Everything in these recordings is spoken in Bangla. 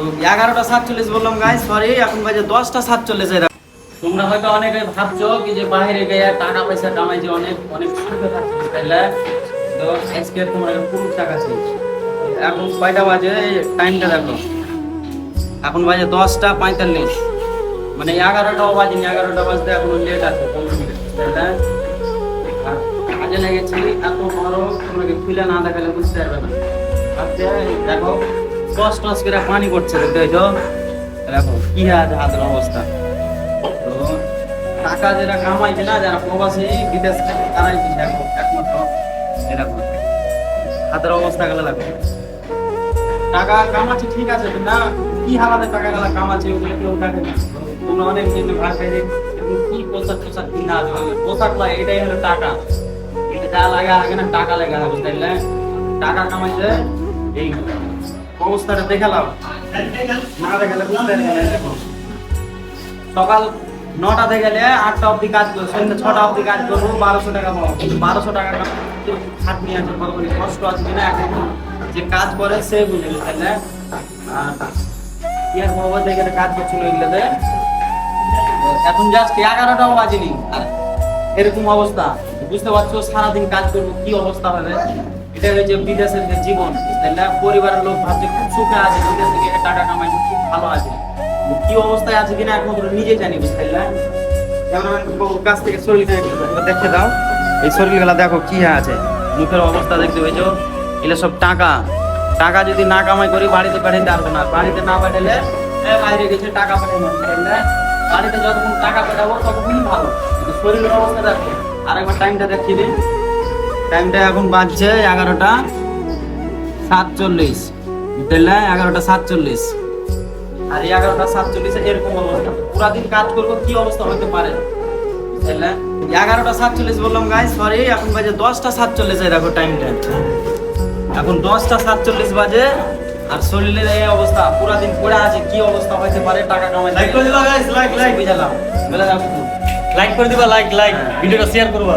11:47 বললাম গাইস, সরি এখন বাজে 10:47। তোমরা হয়তো অনেকে ভাবছো কি যে বাইরে গিয়ে টাকা পয়সা কামাই যে অনেক অনেক সুখে থাকছো, তাইলে তো আজকে তোমার পুরো টাকা শেষ। এখন কয়টা বাজে টাইমটা দেখো, এখন বাজে 10:45, মানে 11টাও বাজেনি, 11টা বাজতে এখনো লেট আছে 15 মিনিট, তাইলে কাজে লেগেছি এত বড়, তোমাকে খুলে না দেখালে বুঝতে পারবে না। আজকে দেখো কষ্ট করে পানি করছে, দেখতে পাইছো? দেখো কি হাতের অবস্থা। তো টাকা যারা কামাইছে না, যারা প্রবাসী বিদেশ থেকে, তারাই বুঝে একমাত্র এরকম হাতের অবস্থা গেলে লাগবে। টাকা কামাচ্ছে ঠিক আছে, না কি হালাতে টাকা গেলা কামাচ্ছে ওগুলো কেউ দেখে না। তোমরা অনেক দিন ভাগ খাইলে কি পোশাক টোশাক কিনা হবে, পোশাক লাগে, এটাই হলো টাকা। এটা যা লাগে আগে না টাকা লেগে হবে, তাইলে টাকা কামাইছে এই অবস্থাটা দেখালাম না, দেখালে বুঝতে পারবে। সকাল 9টা থেকে গেলে 8টা অবধি কাজ করবো, সন্ধ্যে 6টা অবধি কাজ করবো, 1200 টাকা পাবো। 1200 টাকা খাটনি আছে, কতখানি কষ্ট আছে কিনা এখন যে কাজ করে সে বুঝে গেছে, তাহলে ইয়ার বাবা দেখে কাজ করছিল এগুলোতে। এখন জাস্ট 11টাও বাজেনি আর এরকম অবস্থা, বুঝতে পারছো? সারাদিন কাজ করবো কি অবস্থা হবে। এটা হচ্ছে বিদেশের যে জীবন, তাহলে পরিবারের লোক ভাবছে খুব সুখে আছে, বিদেশ থেকে টাকা কামাই খুব ভালো আছে, কি অবস্থায় আছে কিনা একমাত্র নিজে জানি, বুঝতে পারলে? যেমন কাছ থেকে শরীরটা দেখে দাও, এই শরীরগুলা দেখো কি আছে, মুখের অবস্থা দেখতে পেয়েছো? এগুলো সব টাকা। টাকা যদি না কামাই করি বাড়িতে পাঠাইতে পারবে না, বাড়িতে না পাঠালে বাইরে গেছে টাকা পাঠাই না, বাড়িতে যতক্ষণ টাকা পাঠাবো ততক্ষণই ভালো। কিন্তু শরীরের অবস্থা দেখো। আরেকবার টাইমটা দেখিয়ে দিন, টাইমটা এখন বাজছে 11:47, বুঝলে? 11:47 আর 11:47 এরকম অবস্থা। পুরা দিন কাজ করবো কি অবস্থা হতে পারে, বুঝলে? 11:47 বললাম গাইস, সরি এখন বাজে 10:47। দেখো টাইমটা, এখন 10:47 বাজে আর শরীরের এই অবস্থা, পুরা দিন পড়ে আছে, কি অবস্থা হতে পারে টাকা কামাই। লাইক করে দিবা গাইস, লাইক বুঝলাম, বলে যাবো, লাইক করে দিবা, লাইক ভিডিওটা শেয়ার করবা।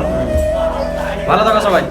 ভালো থাকো সবাই।